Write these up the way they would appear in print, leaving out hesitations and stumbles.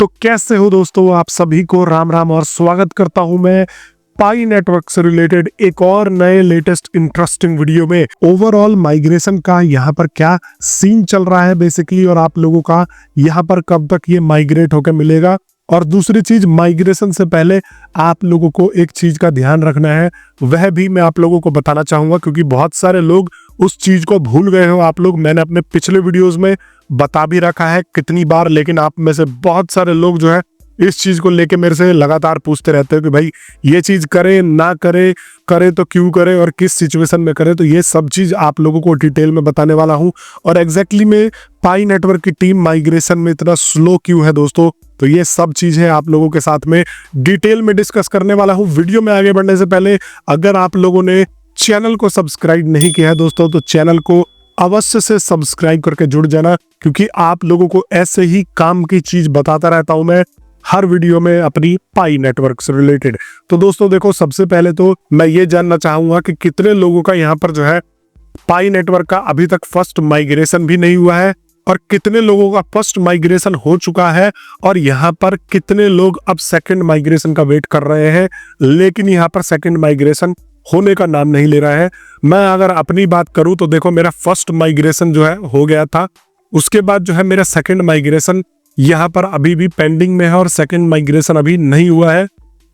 तो कैसे हो दोस्तों, आप सभी को राम राम और स्वागत करता हूं मैं पाई नेटवर्क से रिलेटेड एक और नए लेटेस्ट इंटरेस्टिंग वीडियो में। ओवरऑल माइग्रेशन का यहाँ पर क्या सीन चल रहा है बेसिकली, और आप लोगों का यहाँ पर कब तक ये माइग्रेट होकर मिलेगा। और दूसरी चीज, माइग्रेशन से पहले आप लोगों को एक चीज का ध्यान रखना है, वह भी मैं आप लोगों को बताना चाहूंगा, क्योंकि बहुत सारे लोग उस चीज को भूल गए हो। आप लोग, मैंने अपने पिछले वीडियोस में बता भी रखा है कितनी बार, लेकिन आप में से बहुत सारे लोग जो है इस चीज को लेके मेरे से लगातार पूछते रहते हो कि भाई ये चीज करे ना करे, करे तो क्यों करे और किस सिचुएशन में करे। तो ये सब चीज आप लोगों को डिटेल में बताने वाला हूं, और एग्जैक्टली में पाई नेटवर्क की टीम माइग्रेशन में इतना स्लो क्यों है दोस्तों, तो ये सब चीजें आप लोगों के साथ में डिटेल में डिस्कस करने वाला हूं। वीडियो में आगे बढ़ने से पहले अगर आप लोगों ने चैनल को सब्सक्राइब नहीं किया है दोस्तों, तो चैनल को अवश्य से सब्सक्राइब करके जुड़ जाना, क्योंकि आप लोगों को ऐसे ही काम की चीज बताता रहता हूं मैं हर वीडियो में अपनी पाई नेटवर्क से रिलेटेड। तो दोस्तों देखो, सबसे पहले तो मैं ये जानना चाहूंगा कि कितने लोगों का यहाँ पर जो है पाई नेटवर्क का अभी तक फर्स्ट माइग्रेशन भी नहीं हुआ है, और कितने लोगों का फर्स्ट माइग्रेशन हो चुका है, और यहाँ पर कितने लोग अब सेकंड माइग्रेशन का वेट कर रहे हैं, लेकिन यहाँ पर सेकंड माइग्रेशन होने का नाम नहीं ले रहा है। मैं अगर अपनी बात करूं तो देखो, मेरा फर्स्ट माइग्रेशन जो है हो गया था, उसके बाद जो है मेरा सेकंड माइग्रेशन यहाँ पर अभी भी पेंडिंग में है, और सेकंड माइग्रेशन अभी नहीं हुआ है,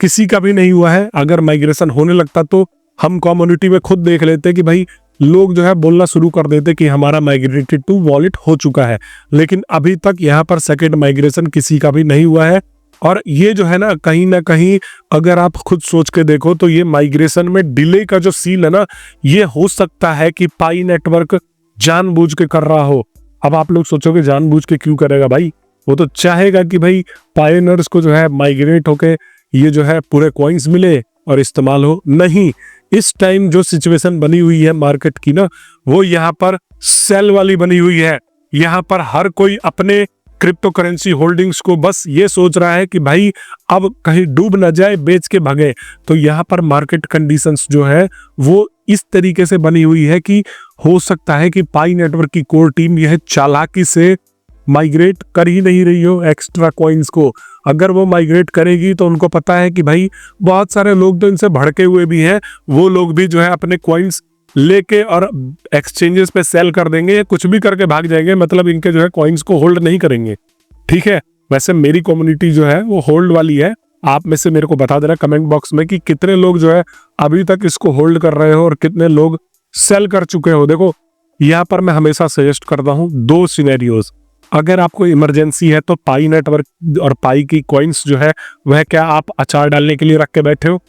किसी का भी नहीं हुआ है। अगर माइग्रेशन होने लगता तो हम कम्युनिटी में खुद देख लेते कि भाई लोग जो है बोलना शुरू कर देते कि हमारा माइग्रेटेड टू वॉलेट हो चुका है, लेकिन अभी तक यहाँ पर सेकंड माइग्रेशन किसी का भी नहीं हुआ है। और ये जो है ना कहीं अगर आप खुद सोच के देखो तो ये माइग्रेशन में डिले का जो सीन है ना, ये हो सकता है कि पाई नेटवर्क जानबूझ के कर रहा हो। अब आप लोग सोचोगे जानबूझ के क्यों करेगा भाई, वो तो चाहेगा कि भाई पायनर्स को जो है माइग्रेट होके ये जो है पूरे कॉइन्स मिले और इस्तेमाल हो। नहीं, इस टाइम जो सिचुएशन बनी हुई है मार्केट की ना, वो यहाँ पर सेल वाली बनी हुई है। यहाँ पर हर कोई अपने क्रिप्टो करेंसी होल्डिंग्स को बस ये सोच रहा है कि भाई अब कहीं डूब ना जाए, बेच के भागे। तो यहाँ पर मार्केट कंडीशंस जो है वो इस तरीके से बनी हुई है कि हो सकता है कि पाई नेटवर्क की कोर टीम यह चालाकी से माइग्रेट कर ही नहीं रही हो एक्स्ट्रा कॉइन्स को। अगर वो माइग्रेट करेगी तो उनको पता है कि भाई बहुत सारे लोग तो इनसे भड़के हुए भी हैं, वो लोग भी जो है अपने कॉइन्स लेके और एक्सचेंजेस पे सेल कर देंगे या कुछ भी करके भाग जाएंगे, मतलब इनके जो है कॉइन्स को होल्ड नहीं करेंगे। ठीक है, वैसे मेरी कम्युनिटी जो है वो होल्ड वाली है। आप में से मेरे को बता देना कमेंट बॉक्स में कि कितने लोग जो है अभी तक इसको होल्ड कर रहे हो और कितने लोग सेल कर चुके हो। देखो, यहाँ पर मैं हमेशा सजेस्ट करता हूँ दो सिनेरियोज। अगर आपको इमरजेंसी है तो पाई नेटवर्क और पाई की कॉइन्स जो है वह क्या आप अचार डालने के लिए रख के बैठे हो?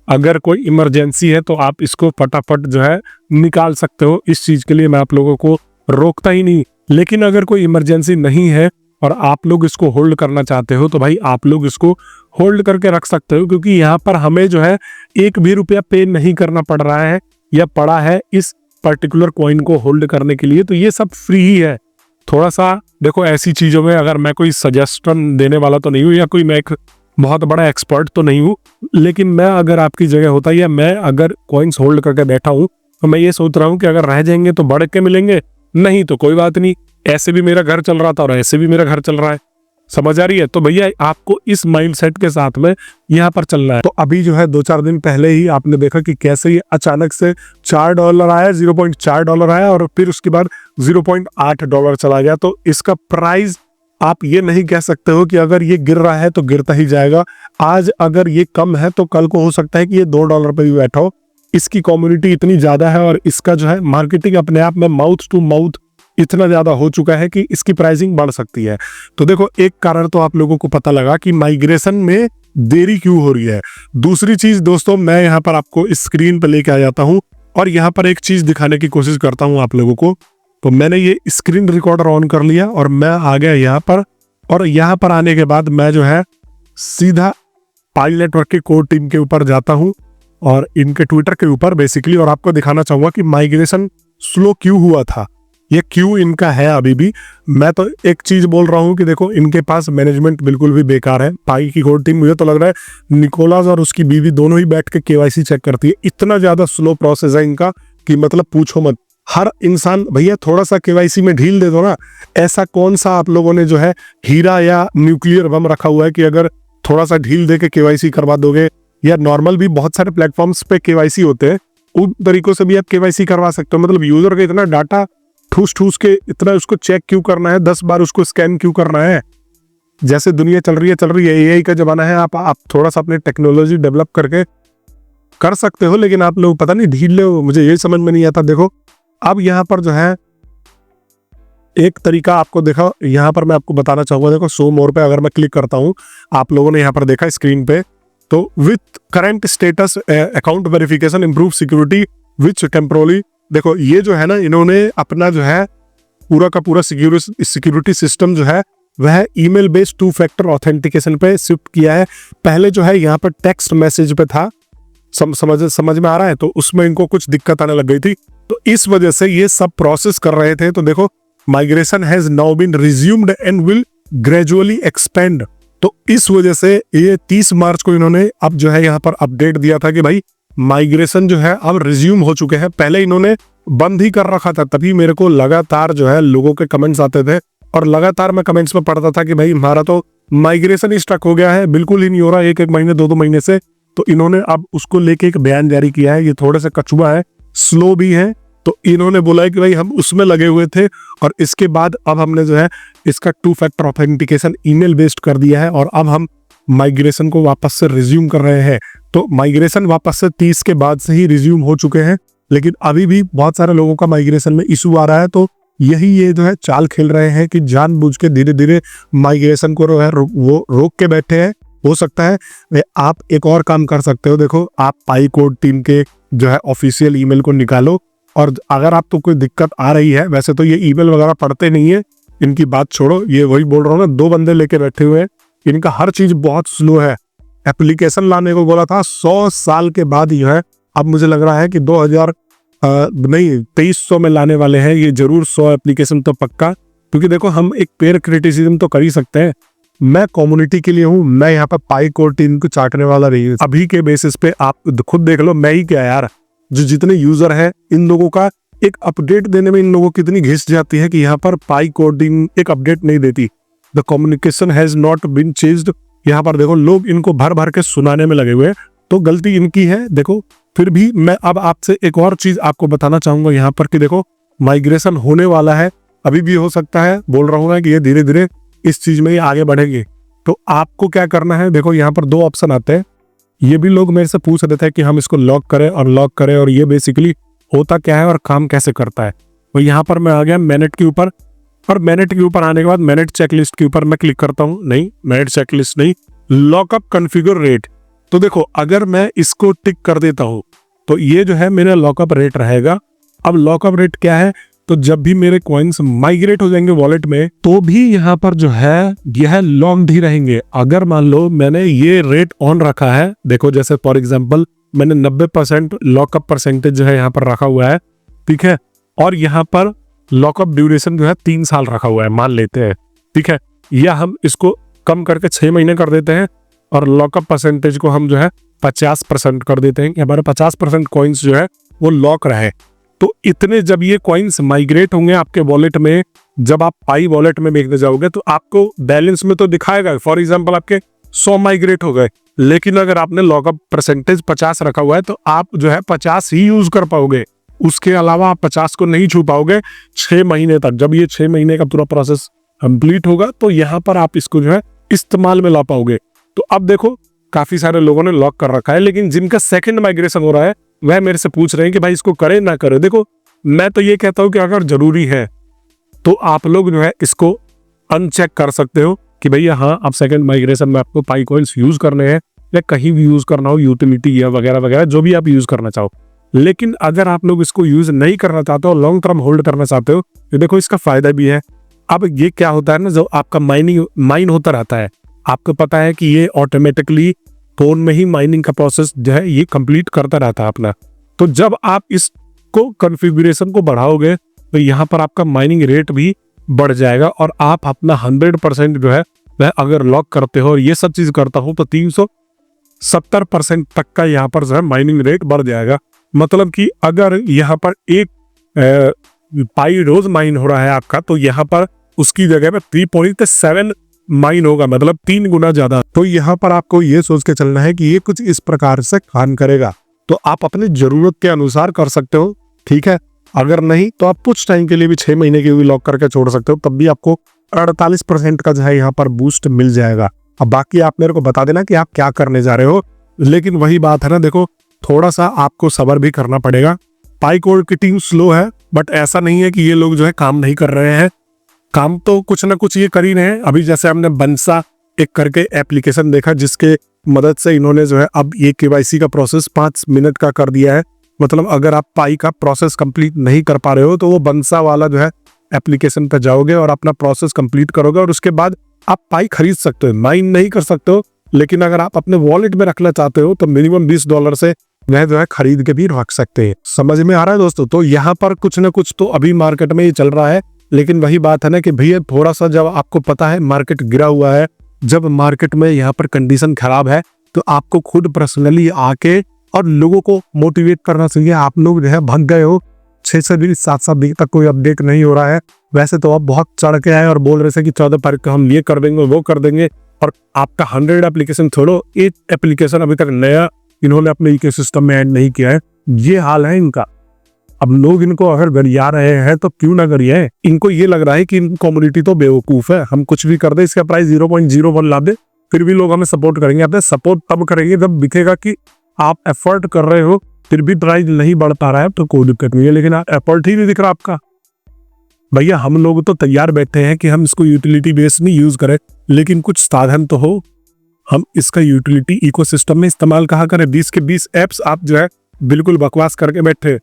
अगर कोई इमरजेंसी है तो आप इसको फटाफट जो है निकाल सकते हो, इस चीज के लिए मैं आप लोगों को रोकता ही नहीं। लेकिन अगर कोई इमरजेंसी नहीं है और आप लोग इसको होल्ड करना चाहते हो तो भाई आप लोग इसको होल्ड करके रख सकते हो, क्योंकि यहाँ पर हमें जो है एक भी रुपया पे नहीं करना पड़ रहा है या पड़ा है इस पर्टिकुलर कॉइन को होल्ड करने के लिए। तो ये सब फ्री ही है। थोड़ा सा देखो, ऐसी चीजों में अगर मैं कोई सजेशन देने वाला तो नहीं हूँ या कोई मैं एक बहुत बड़ा एक्सपर्ट तो नहीं हूँ, लेकिन मैं अगर आपकी जगह होता या मैं अगर कॉइन्स होल्ड करके बैठा हूँ तो मैं ये सोच रहा हूँ कि अगर रह जाएंगे तो बढ़ के मिलेंगे, नहीं तो कोई बात नहीं। ऐसे भी मेरा घर चल रहा था और ऐसे भी मेरा घर चल रहा है, समझ आ रही है? तो भैया आपको इस माइंडसेट के साथ में यहाँ पर चलना है। तो अभी जो है 2-4 दिन पहले ही आपने देखा कि कैसे ये अचानक से $4 आया, $0.4 आया, और फिर उसके बाद $0.8 चला गया। तो इसका प्राइस आप ये नहीं कह सकते हो कि अगर ये गिर रहा है तो गिरता ही जाएगा। आज अगर ये कम है तो कल को हो सकता है कि ये $2 पे भी बैठा हो। इसकी कम्युनिटी इतनी ज्यादा है और इसका जो है मार्केटिंग अपने आप में माउथ टू माउथ इतना ज्यादा हो चुका है कि इसकी प्राइसिंग बढ़ सकती है। तो देखो, एक कारण तो आप लोगों को पता लगा कि माइग्रेशन में देरी क्यों हो रही है। दूसरी चीज दोस्तों, मैं यहाँ पर आपको स्क्रीन पर लेके आ जाता हूँ और यहाँ पर एक चीज दिखाने की कोशिश करता हूँ आप लोगों को। तो मैंने ये स्क्रीन रिकॉर्डर ऑन कर लिया और मैं आ गया यहाँ पर, और यहाँ पर आने के बाद मैं जो है सीधा पाई नेटवर्क की कोर टीम के ऊपर जाता हूँ और इनके ट्विटर के ऊपर बेसिकली, और आपको दिखाना चाहूंगा कि माइग्रेशन स्लो क्यों हुआ था, ये क्यों इनका है अभी भी। मैं तो एक चीज बोल रहा हूँ कि देखो, इनके पास मैनेजमेंट बिल्कुल भी बेकार है। पाई की कोर टीम, मुझे तो लग रहा है निकोलास और उसकी बीवी दोनों ही बैठ के केवाईसी चेक करती है। इतना ज्यादा स्लो प्रोसेस है इनका कि मतलब पूछो मत। हर इंसान भैया थोड़ा सा केवाईसी में ढील दे दो ना। ऐसा कौन सा आप लोगों ने जो है हीरा या न्यूक्लियर बम रखा हुआ है कि अगर थोड़ा सा ढील दे के केवाईसी करवा दोगे, या नॉर्मल भी बहुत सारे प्लेटफॉर्म्स पे केवाईसी होते हैं, उन तरीकों से भी आप केवाईसी करवा सकते हो। मतलब यूजर का इतना डाटा ठूस ठूस के इतना उसको चेक क्यों करना है, 10 बार उसको स्कैन क्यों करना है। जैसे दुनिया चल रही है, एआई का जमाना है, आप थोड़ा सा अपनी टेक्नोलॉजी डेवलप करके कर सकते हो, लेकिन आप लोग पता नहीं ढील ले, मुझे ये समझ में नहीं आता। देखो अब यहाँ पर जो है एक तरीका आपको देखा, यहाँ पर मैं आपको बताना चाहूंगा। देखो शो मोर पे अगर मैं क्लिक करता हूँ, आप लोगों ने यहाँ पर देखा स्क्रीन पे, तो with current status account verification improve security which temporarily, देखो ये जो है ना, इन्होंने अपना जो है पूरा का पूरा सिक्योरिटी सिस्टम जो है वह ईमेल बेस्ड 2 फैक्टर ऑथेंटिकेशन पे शिफ्ट किया है। पहले जो है यहाँ पर टेक्स्ट मैसेज पे था, समझ में आ रहा है, तो उसमें इनको कुछ दिक्कत आने लग गई थी, तो इस वजह से ये सब प्रोसेस कर रहे थे। तो देखो migration has now been resumed and will gradually expand, तो इस वजह से ये 30 मार्च को इन्होंने अब जो है यहाँ पर अपडेट दिया था कि भाई माइग्रेशन जो है अब रिज्यूम हो चुके हैं। पहले इन्होंने बंद ही कर रखा था, तभी मेरे को लगातार जो है लोगों के कमेंट्स आते थे और लगातार मैं कमेंट्स में पढ़ता था कि भाई हमारा तो माइग्रेशन ही स्टक हो गया है, बिल्कुल ही नहीं हो रहा, एक महीने 2 महीने से। तो इन्होंने अब उसको लेके एक बयान जारी किया है। ये थोड़े से कछुआ है, स्लो भी है, तो इन्होंने बोला है कि भाई हम उसमें लगे हुए थे और इसके बाद अब हमने जो है इसका 2 फैक्टर ऑथेंटिकेशन ईमेल बेस्ड कर दिया है और अब हम माइग्रेशन को वापस से रिज्यूम कर रहे हैं। तो माइग्रेशन वापस से 30 के बाद से ही रिज्यूम हो चुके हैं, लेकिन अभी भी बहुत सारे लोगों का माइग्रेशन में इशू आ रहा है। तो यही ये जो है चाल खेल रहे हैं कि जानबूझ के धीरे धीरे माइग्रेशन को वो रोक के बैठे हैं। हो सकता है आप एक और काम कर सकते हो। देखो आप पाई कोड टीम के जो है ऑफिशियल ईमेल को निकालो, और अगर आपको कोई दिक्कत आ रही है, वैसे तो ये ईमेल वगैरह पढ़ते नहीं है, इनकी बात छोड़ो, ये वही बोल रहा हूँ ना, 2 बंदे लेके बैठे हुए हैं, इनका हर चीज बहुत स्लो है। एप्लीकेशन लाने को बोला था 100 साल के बाद ही है, अब मुझे लग रहा है कि 2300 में लाने वाले हैं ये जरूर 100 एप्लीकेशन तो पक्का। क्योंकि देखो हम एक पेयर क्रिटिसिज्म तो कर ही सकते हैं, मैं कम्युनिटी के लिए हूँ, मैं यहाँ पर पाई कोड टीम को चाटने वाला नहीं हूँ। अभी के बेसिस पे आप खुद देख लो, मैं ही क्या यार, जो जितने यूजर है इन लोगों का एक अपडेट देने में इन लोगों की इतनी घिस जाती है कि यहाँ पर पाई कोडिंग एक अपडेट नहीं देती। The communication has not been changed, यहाँ पर देखो लोग इनको भर भर के सुनाने में लगे हुए हैं, तो गलती इनकी है। देखो फिर भी मैं अब आपसे एक और चीज आपको बताना चाहूंगा यहाँ पर कि देखो माइग्रेशन होने वाला है, अभी भी हो सकता है, बोल रहा हूँ ना कि ये धीरे धीरे इस चीज में ही आगे बढ़ेगी। तो आपको क्या करना है, देखो यहाँ पर 2 ऑप्शन आते हैं। ये भी लोग मेरे से पूछ रहे थे कि हम इसको लॉक करें और लॉक करें, और ये बेसिकली होता क्या है और काम कैसे करता है। तो यहाँ पर मैं आ गया मैनेट के ऊपर, और मैनेट के ऊपर आने के बाद मैनेट चेकलिस्ट के ऊपर मैं क्लिक करता हूँ। नहीं, मैनेट चेकलिस्ट नहीं, लॉकअप कॉन्फ़िगर रेट। तो देखो अगर मैं इसको टिक कर देता हूँ तो ये जो है मेरा लॉकअप रेट रहेगा। अब लॉकअप रेट क्या है, तो जब भी मेरे कॉइन्स माइग्रेट हो जाएंगे वॉलेट में, तो भी यहाँ पर जो है यह लॉक्ड ही रहेंगे। अगर मान लो मैंने ये रेट ऑन रखा है, देखो जैसे फॉर एग्जांपल मैंने 90% लॉकअप परसेंटेज जो है यहाँ पर रखा हुआ है, ठीक है, और यहाँ पर लॉकअप ड्यूरेशन जो है 3 साल रखा हुआ है, मान लेते हैं, ठीक है, या हम इसको कम करके 6 महीने कर देते हैं और लॉकअप परसेंटेज को हम जो है 50% कर देते हैं कि हमारे 50% कॉइन्स जो है वो लॉक रहे। तो इतने जब ये कॉइन्स माइग्रेट होंगे आपके वॉलेट में, जब आप पाई वॉलेट में देखने जाओगे तो आपको बैलेंस में तो दिखाएगा, फॉर एग्जांपल आपके 100 माइग्रेट हो गए, लेकिन अगर आपने लॉकअप परसेंटेज 50 रखा हुआ है तो आप जो है 50 ही यूज कर पाओगे, उसके अलावा आप 50 को नहीं छू पाओगे 6 महीने तक। जब ये 6 महीने का पूरा प्रोसेस कंप्लीट होगा तो यहाँ पर आप इसको जो है इस्तेमाल में ला पाओगे। तो अब देखो काफी सारे लोगों ने लॉक कर रखा है, लेकिन जिनका सेकंड माइग्रेशन हो रहा है वह मेरे से पूछ रहे हैं कि भाई इसको करे ना करे। देखो मैं तो ये कहता हूं कि अगर जरूरी है तो आप लोग जो है इसको अनचेक कर सकते हो कि भैया हाँ आप सेकंड माइग्रेशन में आपको पाई कॉइन्स यूज करने हैं या कहीं भी यूज करना हो, यूटिलिटी या वगैरह वगैरह जो भी आप यूज करना चाहो। लेकिन अगर आप लोग इसको यूज नहीं करना चाहते हो, लॉन्ग टर्म होल्ड करना चाहते हो, तो देखो इसका फायदा भी है। अब ये क्या होता है ना, जो आपका माइन होता रहता है, आपको पता है कि ये ऑटोमेटिकली फोन में ही माइनिंग का प्रोसेस जो है ये कंप्लीट करता रहता है अपना। तो जब आप इसको कॉन्फ़िगरेशन को बढ़ाओगे तो यहाँ पर आपका माइनिंग रेट भी बढ़ जाएगा और आप अपना 100% जो है वह अगर लॉक करते हो और ये सब चीज करता हूं तो 370% तक का यहाँ पर जो है माइनिंग रेट बढ़ जाएगा। मतलब कि अगर यहाँ पर एक पाई रोज माइन हो रहा है आपका, तो यहाँ पर उसकी जगह पे 3.7 माइन होगा, मतलब 3 गुना ज्यादा। तो यहाँ पर आपको ये सोच के चलना है कि ये कुछ इस प्रकार से काम करेगा। तो आप अपनी जरूरत के अनुसार कर सकते हो, ठीक है। अगर नहीं तो आप कुछ टाइम के लिए भी 6 महीने के भी लॉक करके छोड़ सकते हो, तब भी आपको 48% का जो है यहाँ पर बूस्ट मिल जाएगा। अब बाकी आप मेरे को बता देना कि आप क्या करने जा रहे हो। लेकिन वही बात है ना, देखो थोड़ा सा आपको सब्र भी करना पड़ेगा। पाईकोड की टीम स्लो है, बट ऐसा नहीं है कि ये लोग जो है काम नहीं कर रहे हैं। काम तो कुछ ना कुछ ये कर ही रहे हैं। अभी जैसे हमने बंसा एक करके एप्लीकेशन देखा, जिसके मदद से इन्होंने जो है अब ये केवाईसी का प्रोसेस 5 मिनट का कर दिया है। मतलब अगर आप पाई का प्रोसेस कंप्लीट नहीं कर पा रहे हो तो वो बंसा वाला जो है एप्लीकेशन पे जाओगे और अपना प्रोसेस कंप्लीट करोगे और उसके बाद आप पाई खरीद सकते हो। माइन नहीं कर सकते हो, लेकिन अगर आप अपने वॉलेट में रखना चाहते हो तो मिनिमम $20 से वह जो है खरीद के भी रख सकते हैं। समझ में आ रहा है दोस्तों? तो यहाँ पर कुछ ना कुछ तो अभी मार्केट में ये चल रहा है, लेकिन वही बात है ना कि भैया थोड़ा सा जब आपको पता है मार्केट गिरा हुआ है, जब मार्केट में यहाँ पर कंडीशन खराब है, तो आपको खुद पर्सनली आके और लोगों को मोटिवेट करना चाहिए। आप लोग जो है भग गए हो, 6 से 7 दिन तक कोई अपडेट नहीं हो रहा है। वैसे तो आप बहुत चढ़ के आए और बोल रहे थे कि 14 तारीख को हम ये कर देंगे वो कर देंगे, और आपका 100 एप्लीकेशन छोड़ो, एक एप्लीकेशन अभी तक नया इन्होंने अपने इकोसिस्टम में ऐड नहीं किया है। ये हाल है इनका। अब लोग इनको अगर गरिया रहे हैं तो क्यों ना गरिए। इनको ये लग रहा है कि इन कम्युनिटी तो बेवकूफ है, हम कुछ भी कर दे, इसका प्राइस 0.01 ला दे, फिर भी लोग हमें सपोर्ट करेंगे। आप सपोर्ट तब करेंगे जब दिखेगा कि आप एफर्ट कर रहे हो, फिर भी प्राइस नहीं बढ़ पा रहा है तो कोई दिक्कत नहीं है। लेकिन एफर्ट ही नहीं दिख रहा आपका। भैया हम लोग तो तैयार बैठे हैं कि हम इसको यूटिलिटी बेस में यूज करें, लेकिन कुछ साधन तो हो, हम इसका यूटिलिटी इकोसिस्टम में इस्तेमाल कहाँ करें। 20 के 20 एप्स आप जो है बिल्कुल बकवास करके बैठे।